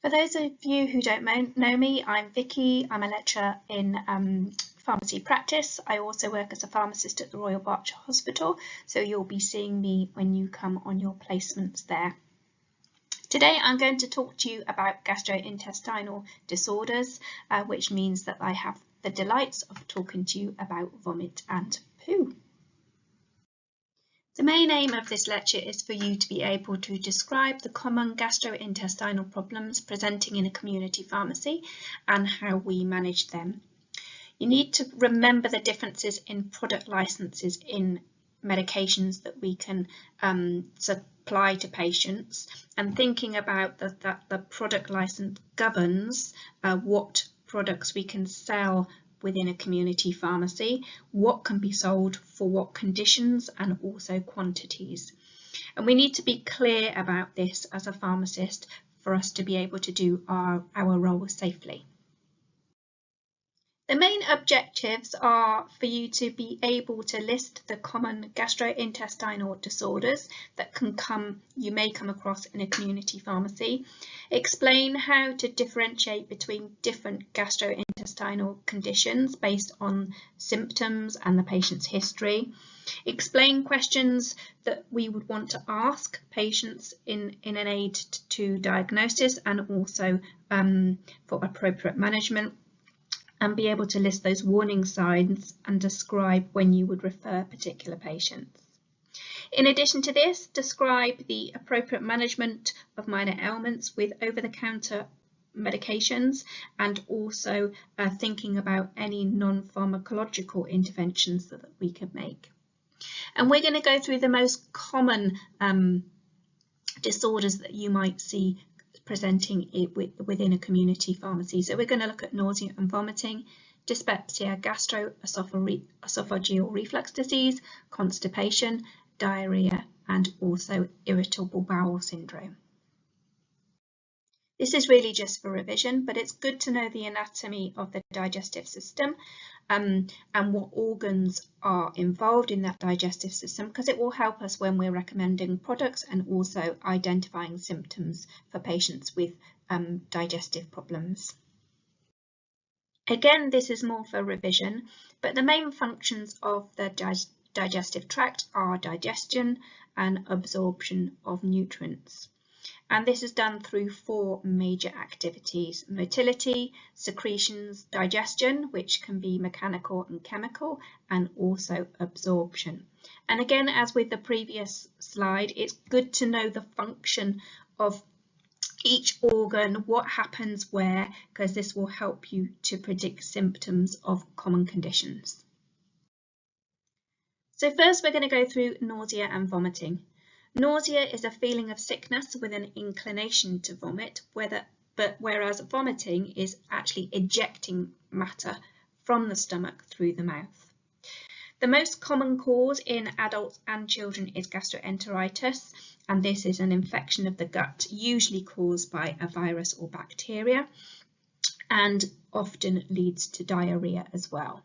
For those of you who don't know me, I'm Vicky. I'm a lecturer in pharmacy practice. I also work as a pharmacist at the Royal Berkshire Hospital, so you'll be seeing me when you come on your placements there. Today I'm going to talk to you about gastrointestinal disorders, which means that I have the delights of talking to you about vomit and poo. The main aim of this lecture is for you to be able to describe the common gastrointestinal problems presenting in a community pharmacy and how we manage them. You need to remember the differences in product licenses in medications that we can supply to patients, and thinking about that the product license governs what products we can sell within a community pharmacy, what can be sold for what conditions, and also quantities. And we need to be clear about this as a pharmacist for us to be able to do our role safely. The main objectives are for you to be able to list the common gastrointestinal disorders that you may come across in a community pharmacy, explain how to differentiate between different gastrointestinal conditions based on symptoms and the patient's history, explain questions that we would want to ask patients in an aid to diagnosis and also for appropriate management, and be able to list those warning signs and describe when you would refer particular patients. In addition to this, describe the appropriate management of minor ailments with over-the-counter medications, and also thinking about any non-pharmacological interventions that we could make. And we're going to go through the most common disorders that you might see presenting it within a community pharmacy. So we're going to look at nausea and vomiting, dyspepsia, gastroesophageal reflux disease, constipation, diarrhea, and also irritable bowel syndrome. This is really just for revision, but it's good to know the anatomy of the digestive system and what organs are involved in that digestive system, because it will help us when we're recommending products and also identifying symptoms for patients with digestive problems. Again, this is more for revision, but the main functions of the digestive tract are digestion and absorption of nutrients. And this is done through 4 major activities: motility, secretions, digestion, which can be mechanical and chemical, and also absorption. And again, as with the previous slide, it's good to know the function of each organ, what happens where, because this will help you to predict symptoms of common conditions. So first we're going to go through nausea and vomiting. Nausea is a feeling of sickness with an inclination to vomit, whereas vomiting is actually ejecting matter from the stomach through the mouth. The most common cause in adults and children is gastroenteritis, and this is an infection of the gut, usually caused by a virus or bacteria, and often leads to diarrhea as well.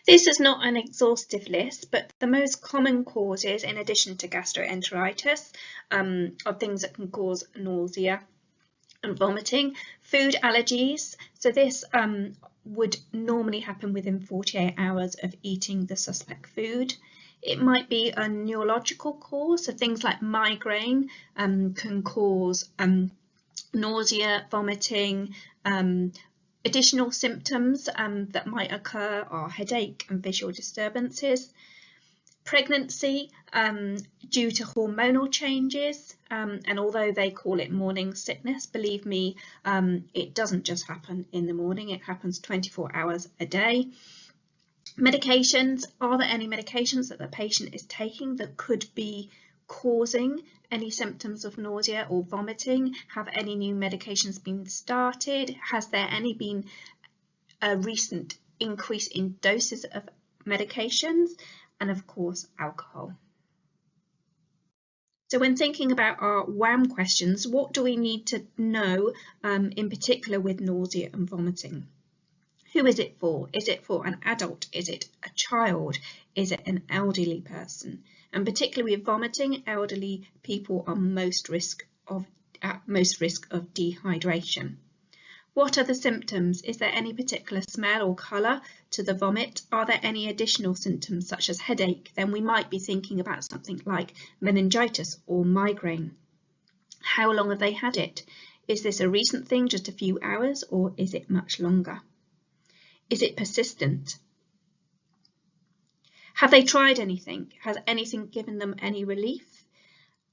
This is not an exhaustive list, but the most common causes, in addition to gastroenteritis, are things that can cause nausea and vomiting. Food allergies, so this would normally happen within 48 hours of eating the suspect food. It might be a neurological cause, so things like migraine can cause nausea, vomiting. Additional symptoms that might occur are headache and visual disturbances. Pregnancy due to hormonal changes, and although they call it morning sickness, believe me, it doesn't just happen in the morning, it happens 24 hours a day. Medications, are there any medications that the patient is taking that could be causing any symptoms of nausea or vomiting? Have any new medications been started? Has there been a recent increase in doses of medications? And of course, alcohol. So when thinking about our WHAM questions, what do we need to know in particular with nausea and vomiting? Who is it for? Is it for an adult? Is it a child? Is it an elderly person? And particularly with vomiting, elderly people are most risk of at most risk of dehydration. What are the symptoms? Is there any particular smell or colour to the vomit? Are there any additional symptoms such as headache? Then we might be thinking about something like meningitis or migraine. How long have they had it? Is this a recent thing, just a few hours, or is it much longer? Is it persistent? Have they tried anything? Has anything given them any relief?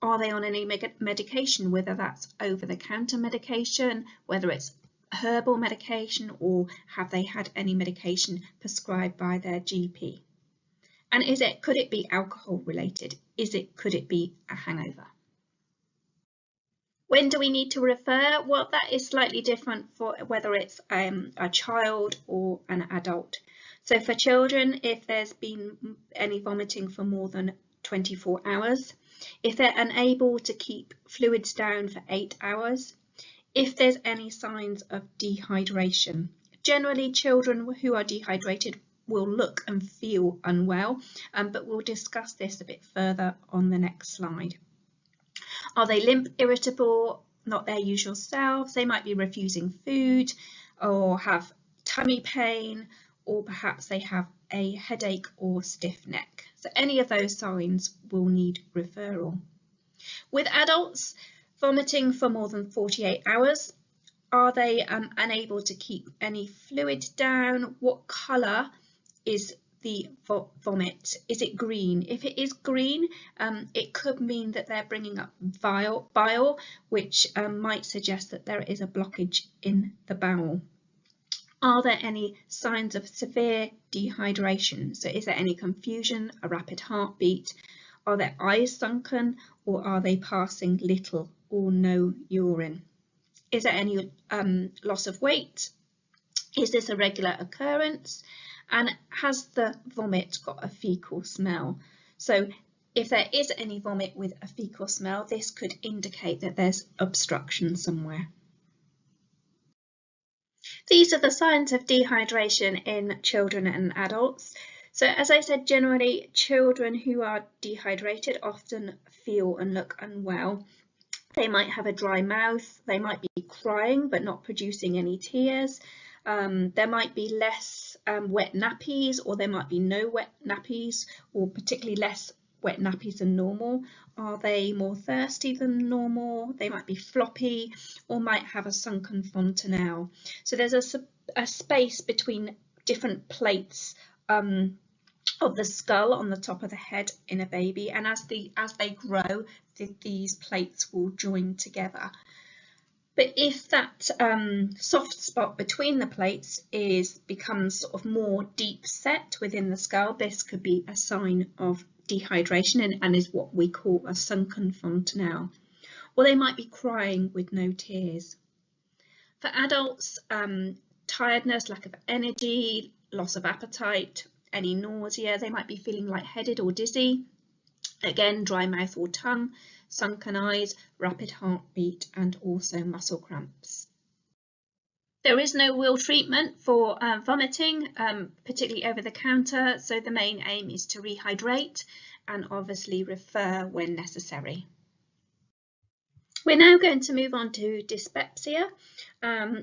Are they on any medication, whether that's over-the-counter medication, whether it's herbal medication, or have they had any medication prescribed by their GP? And could it be alcohol related? Could it be a hangover? When do we need to refer? Well, that is slightly different for whether it's a child or an adult. So for children, if there's been any vomiting for more than 24 hours, if they're unable to keep fluids down for 8 hours, if there's any signs of dehydration. Generally, children who are dehydrated will look and feel unwell, but we'll discuss this a bit further on the next slide. Are they limp, irritable, not their usual selves? They might be refusing food or have tummy pain, or perhaps they have a headache or stiff neck. So any of those signs will need referral. With adults, vomiting for more than 48 hours, are they unable to keep any fluid down? What colour is the vomit? Is it green? If it is green, it could mean that they're bringing up bile, which might suggest that there is a blockage in the bowel. Are there any signs of severe dehydration? So is there any confusion, a rapid heartbeat? Are their eyes sunken, or are they passing little or no urine? Is there any loss of weight? Is this a regular occurrence? And has the vomit got a fecal smell? So if there is any vomit with a fecal smell, this could indicate that there's obstruction somewhere. These are the signs of dehydration in children and adults. So as I said, generally children who are dehydrated often feel and look unwell. They might have a dry mouth, they might be crying but not producing any tears. There might be less wet nappies, or there might be no wet nappies, or particularly less wet nappies than normal. Are they more thirsty than normal? They might be floppy, or might have a sunken fontanelle. So there's a space between different plates of the skull on the top of the head in a baby, and as they grow, these plates will join together. But if that soft spot between the plates becomes sort of more deep set within the skull, this could be a sign of dehydration and is what we call a sunken fontanelle. Or they might be crying with no tears. For adults, tiredness, lack of energy, loss of appetite, any nausea, they might be feeling lightheaded or dizzy. Again, dry mouth or tongue, sunken eyes, rapid heartbeat, and also muscle cramps. There is no real treatment for vomiting, particularly over the counter, so the main aim is to rehydrate and obviously refer when necessary. We're now going to move on to dyspepsia,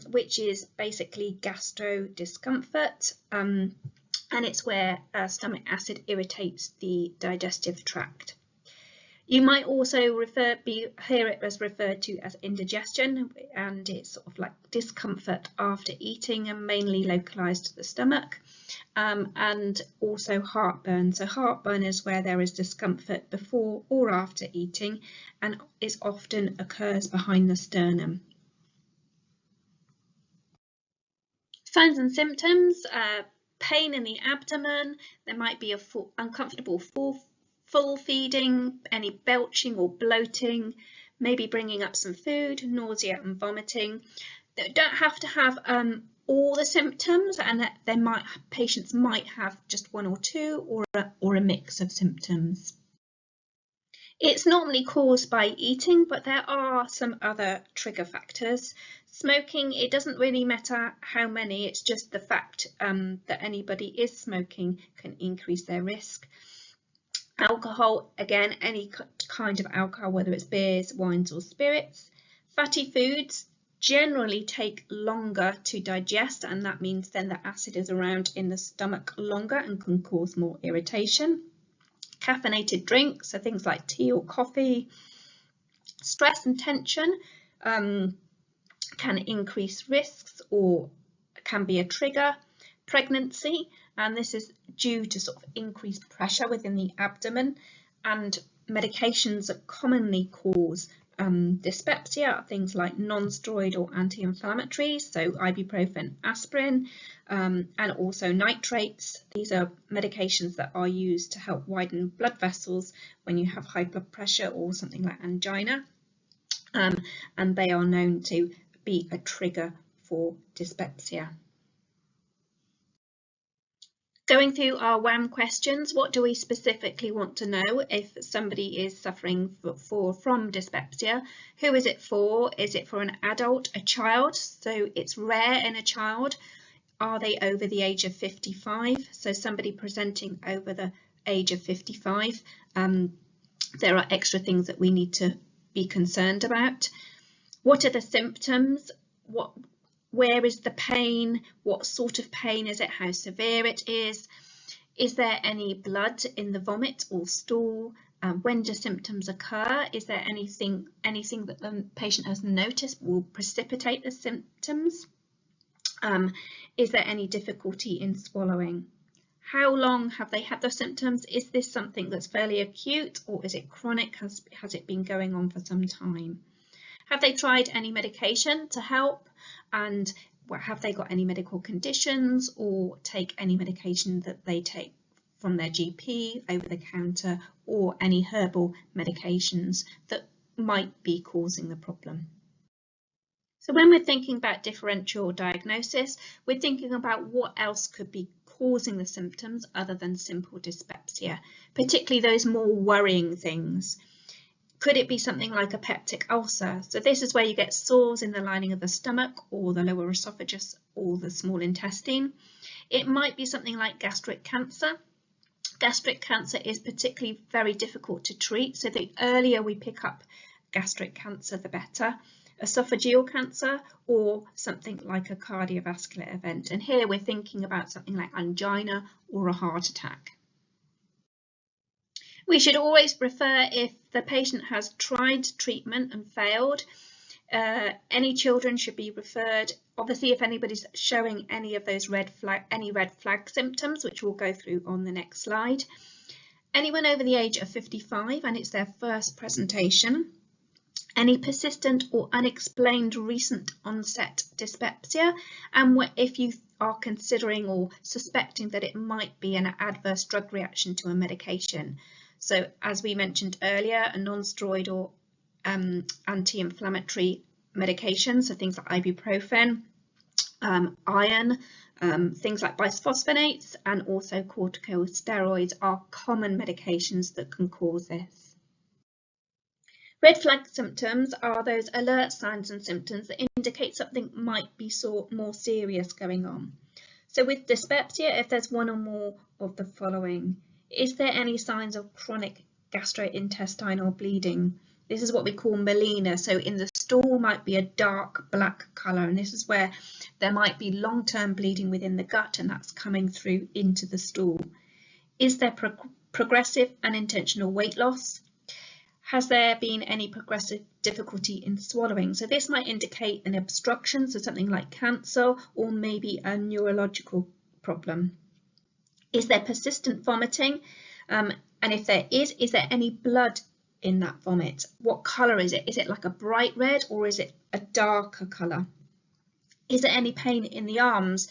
which is basically gastro discomfort, and it's where stomach acid irritates the digestive tract. You might also hear it as referred to as indigestion, and it's sort of like discomfort after eating and mainly localized to the stomach, and also heartburn. So heartburn is where there is discomfort before or after eating, and it often occurs behind the sternum. Signs and symptoms, pain in the abdomen, there might be uncomfortable full feeding, any belching or bloating, maybe bringing up some food, nausea and vomiting. They don't have to have all the symptoms, and patients might have just one or two, or a mix of symptoms. It's normally caused by eating, but there are some other trigger factors. Smoking, it doesn't really matter how many, it's just the fact that anybody is smoking can increase their risk. Alcohol, again, any kind of alcohol, whether it's beers, wines or spirits. Fatty foods generally take longer to digest, and that means then the acid is around in the stomach longer and can cause more irritation. Caffeinated drinks, so things like tea or coffee. Stress and tension can increase risks or can be a trigger. Pregnancy, and this is due to sort of increased pressure within the abdomen, and medications that commonly cause dyspepsia are things like non-steroidal anti-inflammatories, so ibuprofen, aspirin, and also nitrates. These are medications that are used to help widen blood vessels when you have high blood pressure or something like angina, and they are known to be a trigger for dyspepsia. Going through our WHAM questions, what do we specifically want to know if somebody is suffering from dyspepsia? Who is it for? Is it for an adult, a child? So it's rare in a child. Are they over the age of 55? So somebody presenting over the age of 55, there are extra things that we need to be concerned about. What are the symptoms? Where is the pain? What sort of pain is it? How severe it is? Is there any blood in the vomit or stool? When do symptoms occur? Is there anything that the patient has noticed will precipitate the symptoms? Is there any difficulty in swallowing? How long have they had the symptoms? Is this something that's fairly acute, or is it chronic? Has it been going on for some time? Have they tried any medication to help? And have they got any medical conditions or take any medication that they take from their GP, over the counter, or any herbal medications that might be causing the problem? So when we're thinking about differential diagnosis, we're thinking about what else could be causing the symptoms other than simple dyspepsia, particularly those more worrying things. Could it be something like a peptic ulcer? So this is where you get sores in the lining of the stomach or the lower esophagus or the small intestine. It might be something like gastric cancer. Gastric cancer is particularly very difficult to treat, so the earlier we pick up gastric cancer, the better. Esophageal cancer, or something like a cardiovascular event. And here we're thinking about something like angina or a heart attack. We should always refer if the patient has tried treatment and failed. Any children should be referred. Obviously, if anybody's showing any of those red flag symptoms, which we'll go through on the next slide. Anyone over the age of 55 and it's their first presentation. Any persistent or unexplained recent onset dyspepsia, and if you are considering or suspecting that it might be an adverse drug reaction to a medication. So as we mentioned earlier, a non-steroidal anti-inflammatory medication, so things like ibuprofen, iron, things like bisphosphonates, and also corticosteroids are common medications that can cause this. Red flag symptoms are those alert signs and symptoms that indicate something might be more serious going on. So with dyspepsia, if there's one or more of the following: is there any signs of chronic gastrointestinal bleeding? This is what we call melena. So in the stool might be a dark black colour, and this is where there might be long-term bleeding within the gut, and that's coming through into the stool. Is there progressive unintentional weight loss? Has there been any progressive difficulty in swallowing? So this might indicate an obstruction, so something like cancer, or maybe a neurological problem. Is there persistent vomiting? And if there is there any blood in that vomit? What colour is it? Is it like a bright red, or is it a darker colour? Is there any pain in the arms?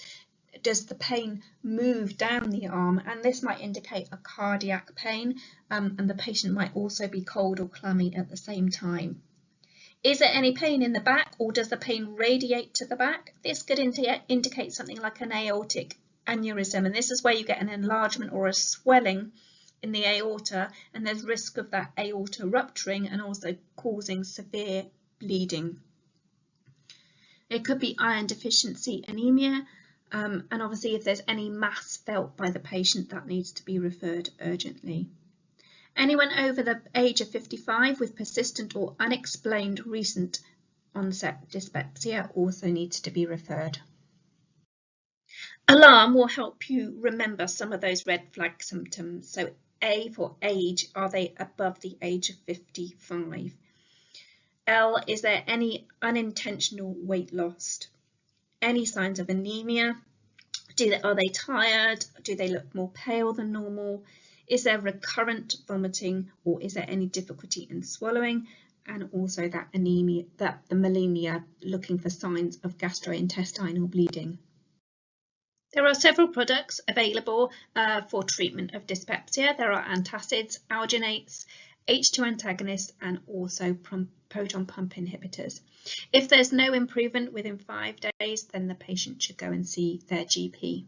Does the pain move down the arm? And this might indicate a cardiac pain, and the patient might also be cold or clammy at the same time. Is there any pain in the back, or does the pain radiate to the back? This could indicate something like an aortic aneurysm, and this is where you get an enlargement or a swelling in the aorta, and there's risk of that aorta rupturing and also causing severe bleeding. It could be iron deficiency anemia, and obviously if there's any mass felt by the patient, that needs to be referred urgently. Anyone over the age of 55 with persistent or unexplained recent onset dyspepsia also needs to be referred. Alarm will help you remember some of those red flag symptoms. So A for age, are they above the age of 55? L, is there any unintentional weight loss? Any signs of anemia? Are they tired? Do they look more pale than normal? Is there recurrent vomiting, or is there any difficulty in swallowing? And also that anemia, the melanemia, looking for signs of gastrointestinal bleeding. There are several products available for treatment of dyspepsia. There are antacids, alginates, H2 antagonists, and also proton pump inhibitors. If there's no improvement within 5 days, then the patient should go and see their GP.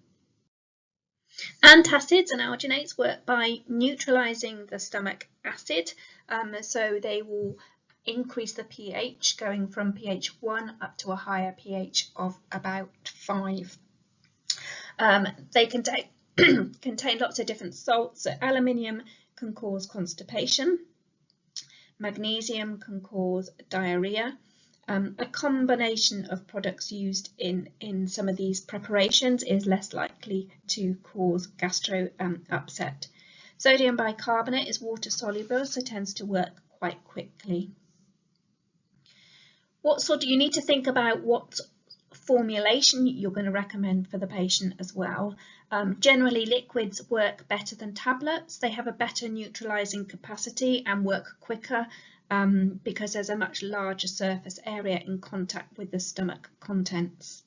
Antacids and alginates work by neutralizing the stomach acid, so they will increase the pH, going from pH 1 up to a higher pH of about 5. They contain lots of different salts. So aluminium can cause constipation. Magnesium can cause diarrhea. A combination of products used in some of these preparations is less likely to cause gastro upset. Sodium bicarbonate is water soluble, so tends to work quite quickly. You need to think about what formulation you're going to recommend for the patient as well. Generally, liquids work better than tablets. They have a better neutralizing capacity and work quicker because there's a much larger surface area in contact with the stomach contents.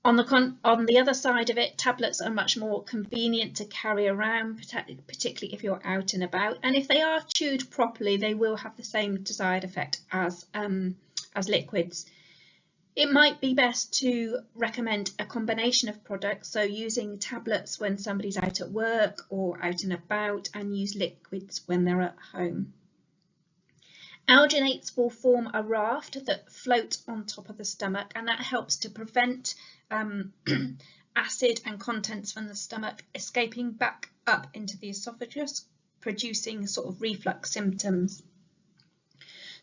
On the other side of it, tablets are much more convenient to carry around, particularly if you're out and about. And if they are chewed properly, they will have the same desired effect as liquids. It might be best to recommend a combination of products, so using tablets when somebody's out at work or out and about, and use liquids when they're at home. Alginates will form a raft that floats on top of the stomach, and that helps to prevent acid and contents from the stomach escaping back up into the esophagus, producing sort of reflux symptoms.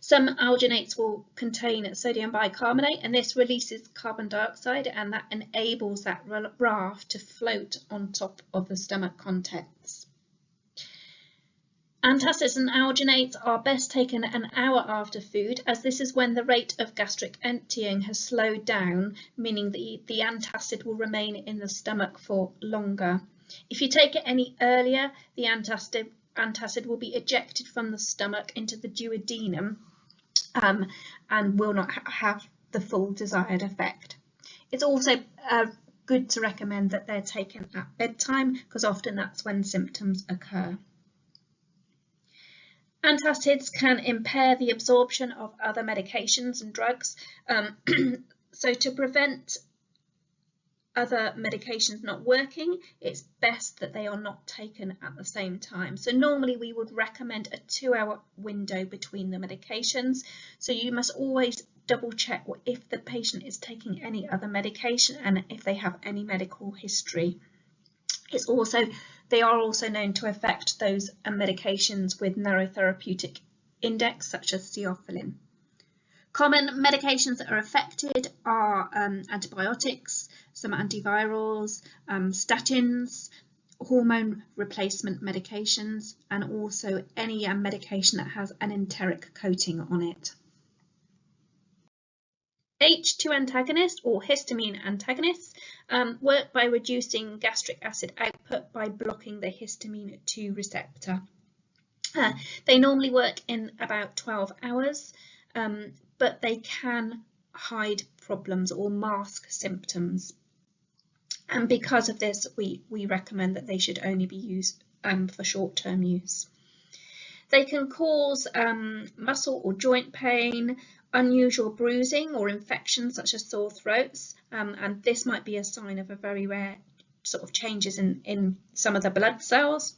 Some alginates will contain sodium bicarbonate, and this releases carbon dioxide, and that enables that raft to float on top of the stomach contents. Antacids and alginates are best taken an hour after food, as this is when the rate of gastric emptying has slowed down, meaning the antacid will remain in the stomach for longer. If you take it any earlier, the antacid will be ejected from the stomach into the duodenum and will not have the full desired effect. It's also good to recommend that they're taken at bedtime, because often that's when symptoms occur. Antacids can impair the absorption of other medications and drugs, so to prevent other medications not working, it's best that they are not taken at the same time. So normally we would recommend a 2-hour window between the medications, so you must always double check if the patient is taking any other medication and if they have any medical history. They are also known to affect those medications with narrow therapeutic index, such as theophylline. Common medications that are affected are antibiotics, some antivirals, statins, hormone replacement medications, and also any medication that has an enteric coating on it. H2 antagonists or histamine antagonists work by reducing gastric acid output by blocking the histamine 2 receptor. They normally work in about 12 hours, but they can hide problems or mask symptoms. And because of this, we recommend that they should only be used for short-term use. They can cause muscle or joint pain, unusual bruising or infections such as sore throats, and this might be a sign of a very rare sort of changes in some of the blood cells.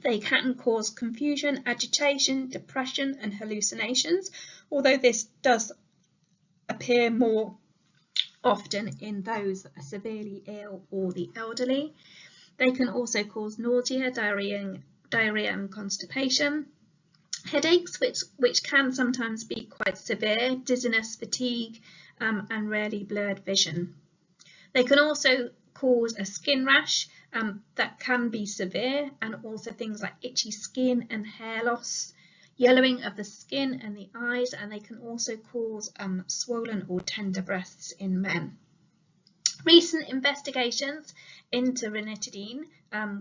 They can cause confusion, agitation, depression and hallucinations, although this does appear more often in those that are severely ill or the elderly. They can also cause nausea, diarrhea and constipation. Headaches, which can sometimes be quite severe, dizziness, fatigue, and rarely blurred vision. They can also cause a skin rash that can be severe, and also things like itchy skin and hair loss, yellowing of the skin and the eyes, and they can also cause swollen or tender breasts in men. Recent investigations into ranitidine,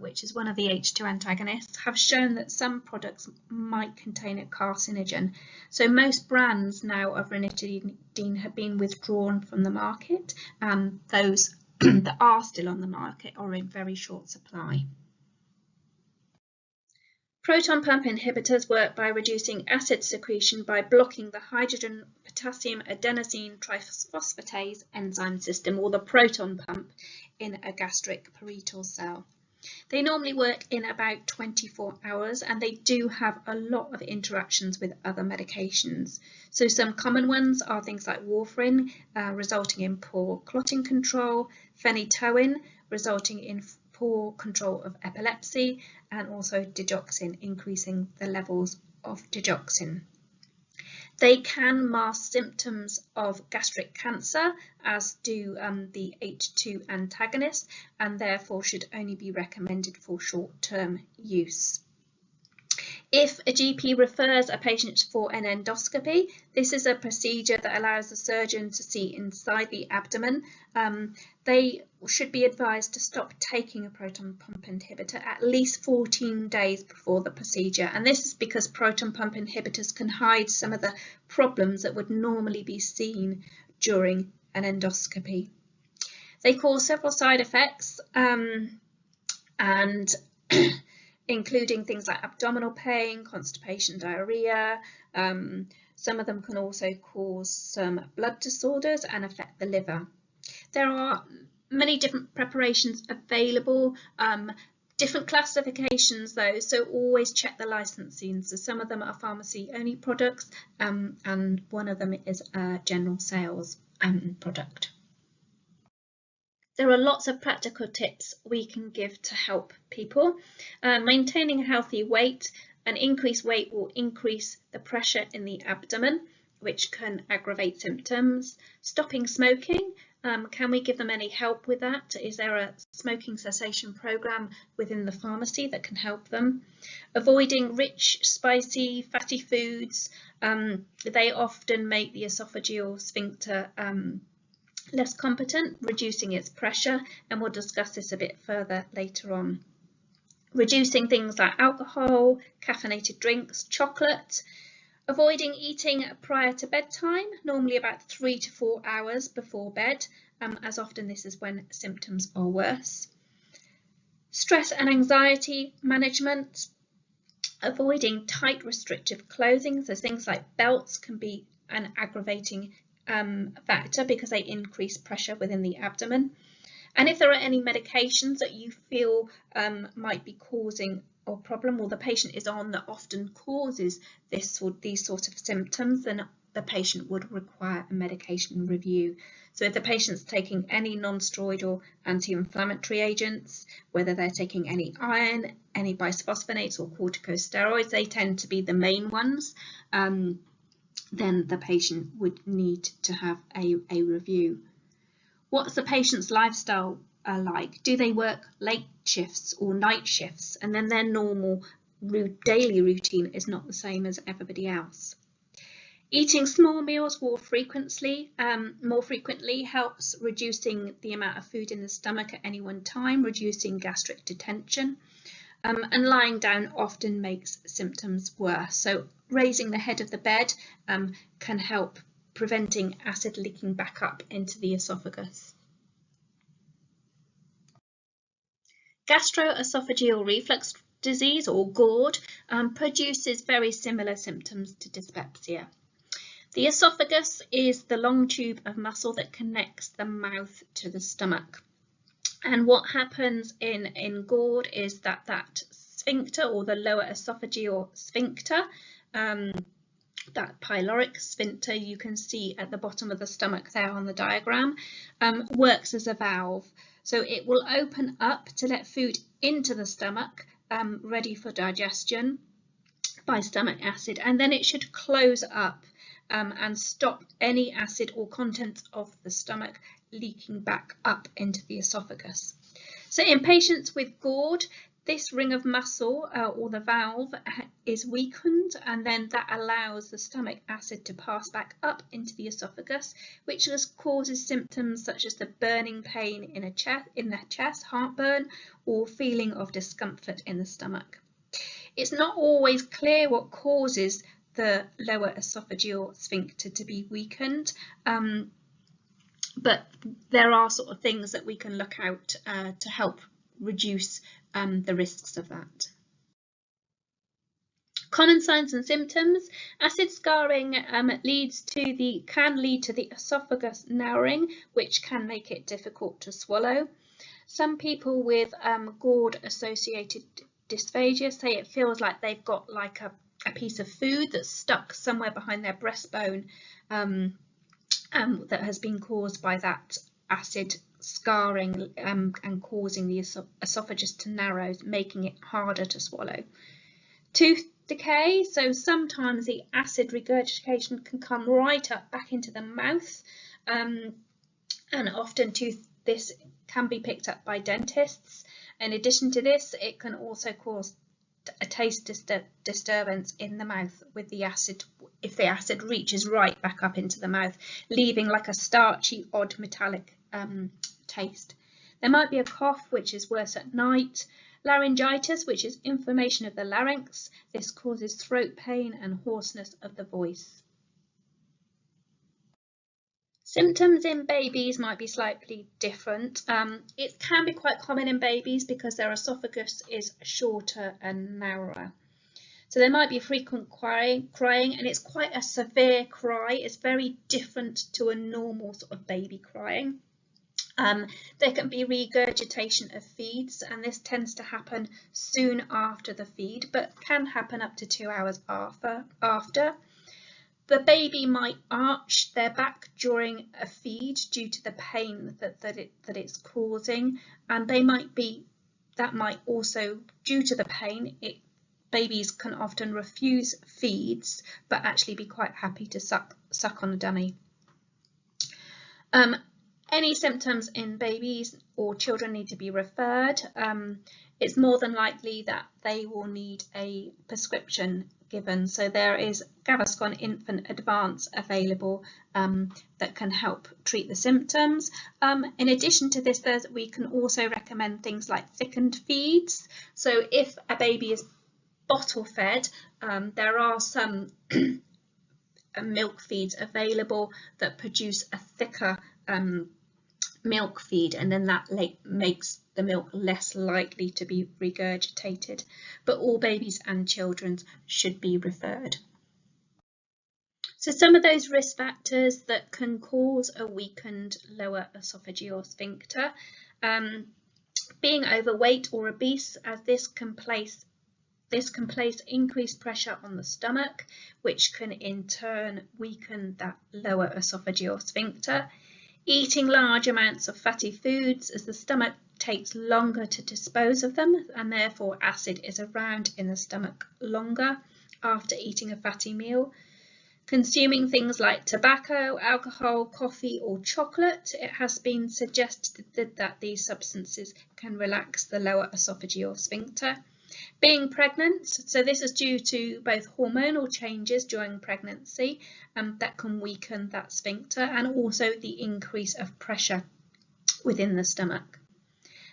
which is one of the H2 antagonists, have shown that some products might contain a carcinogen. So most brands now of ranitidine have been withdrawn from the market, and those that are still on the market are in very short supply. Proton pump inhibitors work by reducing acid secretion by blocking the hydrogen potassium adenosine triphosphatase enzyme system, or the proton pump, in a gastric parietal cell. They normally work in about 24 hours, and they do have a lot of interactions with other medications. So some common ones are things like warfarin, resulting in poor clotting control, phenytoin, resulting in poor control of epilepsy, and also digoxin, increasing the levels of digoxin. They can mask symptoms of gastric cancer, as do the H2 antagonists, and therefore should only be recommended for short-term use. If a GP refers a patient for an endoscopy, this is a procedure that allows the surgeon to see inside the abdomen. They should be advised to stop taking a proton pump inhibitor at least 14 days before the procedure, and this is because proton pump inhibitors can hide some of the problems that would normally be seen during an endoscopy. They cause several side effects, and including things like abdominal pain, constipation, diarrhea. Some of them can also cause some blood disorders and affect the liver. There are many different preparations available, different classifications though, so always check the licensing. So some of them are pharmacy only products, and one of them is a general sales product. There are lots of practical tips we can give to help people. Maintaining a healthy weight. An increased weight will increase the pressure in the abdomen, which can aggravate symptoms. Stopping smoking. Can we give them any help with that? Is there a smoking cessation program within the pharmacy that can help them? Avoiding rich, spicy, fatty foods. They often make the esophageal sphincter less competent, reducing its pressure, and we'll discuss this a bit further later on. Reducing things like alcohol, caffeinated drinks, chocolate. Avoiding eating prior to bedtime, normally about 3 to 4 hours before bed, as often this is when symptoms are worse. Stress and anxiety management. Avoiding tight restrictive clothing, so things like belts can be an aggravating factor because they increase pressure within the abdomen. And if there are any medications that you feel might be causing a problem, or the patient is on, that often causes these sort of symptoms, then the patient would require a medication review. So if the patient's taking any non-steroidal anti-inflammatory agents, whether they're taking any iron, any bisphosphonates or corticosteroids, they tend to be the main ones, then the patient would need to have a review. What's the patient's lifestyle like? Do they work late shifts or night shifts? And then their normal daily routine is not the same as everybody else. Eating small meals more frequently helps reducing the amount of food in the stomach at any one time, reducing gastric detention. And lying down often makes symptoms worse. So raising the head of the bed can help preventing acid leaking back up into the esophagus. Gastroesophageal reflux disease, or GORD, produces very similar symptoms to dyspepsia. The esophagus is the long tube of muscle that connects the mouth to the stomach. And what happens in GORD is that sphincter, or the lower esophageal sphincter, that pyloric sphincter you can see at the bottom of the stomach there on the diagram, works as a valve. So it will open up to let food into the stomach, ready for digestion. by stomach acid, and then it should close up and stop any acid or contents of the stomach leaking back up into the esophagus. So in patients with GORD, this ring of muscle or the valve is weakened, and then that allows the stomach acid to pass back up into the esophagus, which causes symptoms such as the burning pain in the chest, heartburn, or feeling of discomfort in the stomach. It's not always clear what causes the lower esophageal sphincter to be weakened, but there are sort of things that we can look out to help reduce the risks of that. Common signs and symptoms. Acid scarring can lead to the esophagus narrowing, which can make it difficult to swallow. Some people with GORD associated dysphagia say it feels like they've got like a piece of food that's stuck somewhere behind their breastbone that has been caused by that acid scarring and causing the esophagus to narrow, making it harder to swallow. Tooth decay, so sometimes the acid regurgitation can come right up back into the mouth, and often this can be picked up by dentists. In addition to this, it can also cause a taste disturbance in the mouth with the acid, if the acid reaches right back up into the mouth, leaving like a starchy, odd metallic taste. There might be a cough, which is worse at night. Laryngitis, which is inflammation of the larynx. This causes throat pain and hoarseness of the voice. Symptoms in babies might be slightly different. It can be quite common in babies because their esophagus is shorter and narrower. So there might be frequent crying, and it's quite a severe cry. It's very different to a normal sort of baby crying. There can be regurgitation of feeds, and this tends to happen soon after the feed, but can happen up to 2 hours after. The baby might arch their back during a feed due to the pain that it's causing, and that might also, due to the pain, babies can often refuse feeds but actually be quite happy to suck on a dummy. Any symptoms in babies or children need to be referred. It's more than likely that they will need a prescription given. So there is Gaviscon Infant Advance available that can help treat the symptoms. In addition to this, we can also recommend things like thickened feeds. So if a baby is bottle fed, there are some milk feeds available that produce a thicker milk feed, and then that makes the milk less likely to be regurgitated. But all babies and children should be referred. So some of those risk factors that can cause a weakened lower esophageal sphincter. Being overweight or obese, as this can place increased pressure on the stomach, which can in turn weaken that lower esophageal sphincter. Eating large amounts of fatty foods, as the stomach takes longer to dispose of them, and therefore acid is around in the stomach longer after eating a fatty meal. Consuming things like tobacco, alcohol, coffee or chocolate, it has been suggested that these substances can relax the lower esophageal sphincter. Being pregnant, so this is due to both hormonal changes during pregnancy that can weaken that sphincter, and also the increase of pressure within the stomach.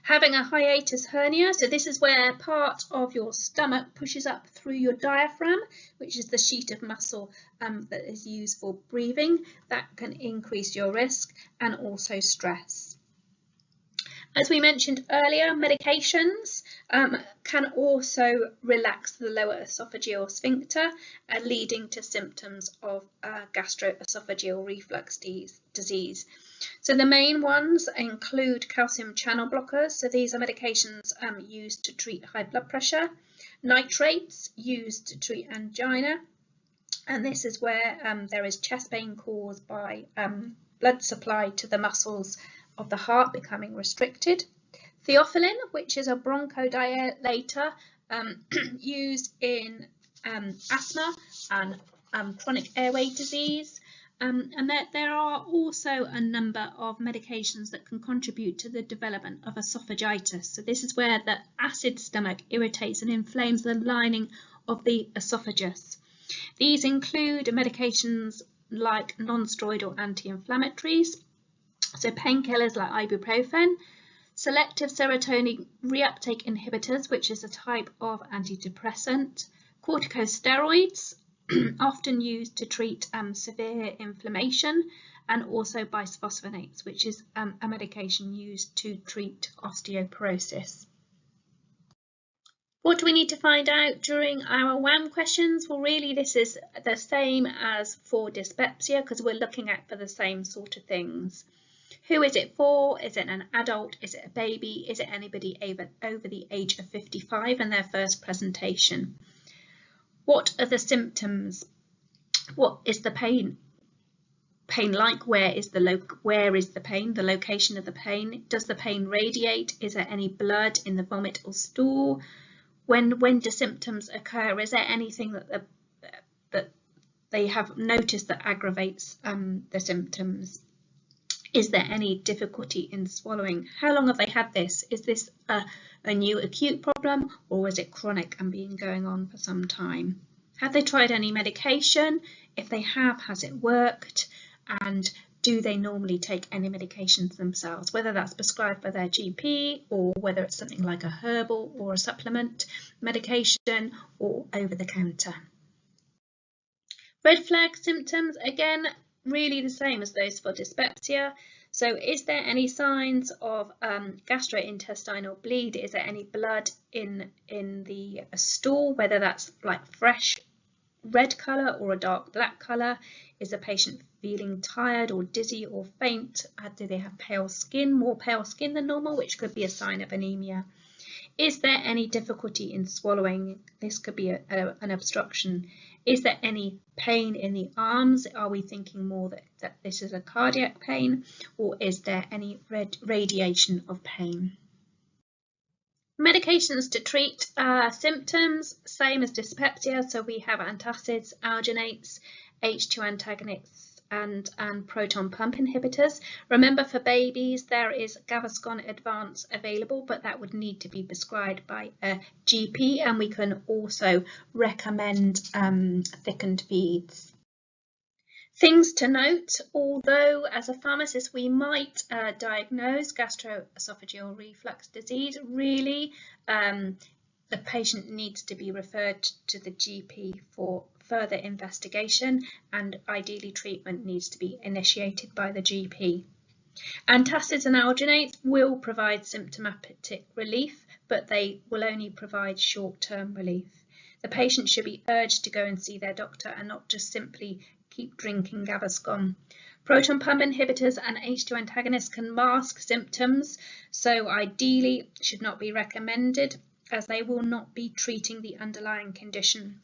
Having a hiatus hernia, so this is where part of your stomach pushes up through your diaphragm, which is the sheet of muscle that is used for breathing. That can increase your risk, and also stress. As we mentioned earlier, medications can also relax the lower esophageal sphincter, leading to symptoms of gastroesophageal reflux disease. So the main ones include calcium channel blockers. So these are medications used to treat high blood pressure. Nitrates used to treat angina. And this is where there is chest pain caused by blood supply to the muscles of the heart becoming restricted. Theophylline, which is a bronchodilator used in asthma and chronic airway disease. And there are also a number of medications that can contribute to the development of esophagitis. So this is where the acid stomach irritates and inflames the lining of the esophagus. These include medications like non-steroidal anti-inflammatories, so painkillers like ibuprofen, selective serotonin reuptake inhibitors, which is a type of antidepressant, corticosteroids, often used to treat severe inflammation, and also bisphosphonates, which is a medication used to treat osteoporosis. What do we need to find out during our WHAM questions? Well, really this is the same as for dyspepsia because we're looking at for the same sort of things. Who is it for? Is it an adult? Is it a baby? Is it anybody over the age of 55 and their first presentation? What are the symptoms? What is the pain? Pain like? Where is the pain? The location of the pain? Does the pain radiate? Is there any blood in the vomit or stool? When do symptoms occur? Is there anything that they have noticed that aggravates the symptoms? Is there any difficulty in swallowing? How long have they had this? Is this a new acute problem, or is it chronic and been going on for some time? Have they tried any medication? If they have, has it worked? And do they normally take any medications themselves, whether that's prescribed by their GP or whether it's something like a herbal or a supplement medication or over the counter? Red flag symptoms, again, really the same as those for dyspepsia. So is there any signs of gastrointestinal bleed? Is there any blood in the stool, whether that's like fresh red colour or a dark black colour? Is the patient feeling tired or dizzy or faint? Do they have pale skin, more pale skin than normal, which could be a sign of anemia? Is there any difficulty in swallowing? This could be an obstruction. Is there any pain in the arms? Are we thinking more that this is a cardiac pain, or is there any radiation of pain? Medications to treat symptoms, same as dyspepsia. So we have antacids, alginates, H2 antagonists, and proton pump inhibitors. Remember, for babies there is Gaviscon Advance available, but that would need to be prescribed by a GP, and we can also recommend thickened feeds. Things to note: although as a pharmacist we might diagnose gastroesophageal reflux disease, really the patient needs to be referred to the GP for further investigation, and ideally treatment needs to be initiated by the GP. Antacids and alginates will provide symptomatic relief, but they will only provide short-term relief. The patient should be urged to go and see their doctor and not just simply keep drinking Gaviscon. Proton pump inhibitors and H2 antagonists can mask symptoms, so ideally should not be recommended as they will not be treating the underlying condition.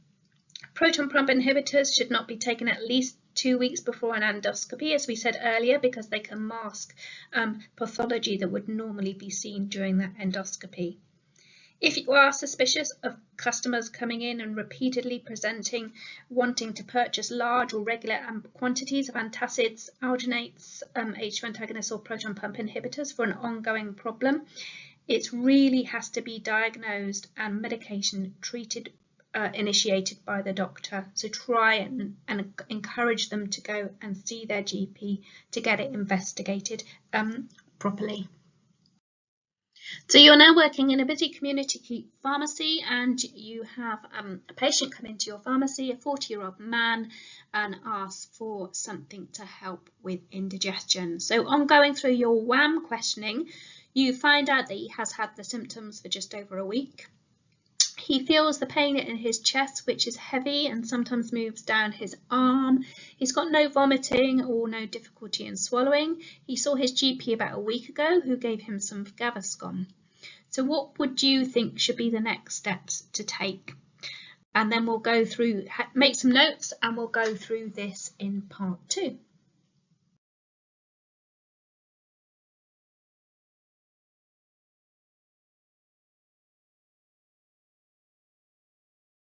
Proton pump inhibitors should not be taken at least 2 weeks before an endoscopy, as we said earlier, because they can mask pathology that would normally be seen during that endoscopy. If you are suspicious of customers coming in and repeatedly presenting, wanting to purchase large or regular quantities of antacids, alginates, H2 antagonists or proton pump inhibitors for an ongoing problem, it really has to be diagnosed and medication treated, initiated by the doctor. So try and encourage them to go and see their GP to get it investigated properly. So you're now working in a busy community pharmacy, and you have a patient come into your pharmacy, a 40-year-old man, and ask for something to help with indigestion. So on going through your WHAM questioning, you find out that he has had the symptoms for just over a week. He feels the pain in his chest, which is heavy and sometimes moves down his arm. He's got no vomiting or no difficulty in swallowing. He saw his GP about a week ago, who gave him some Gaviscon. So what would you think should be the next steps to take? And then we'll go through, make some notes, and we'll go through this in part 2.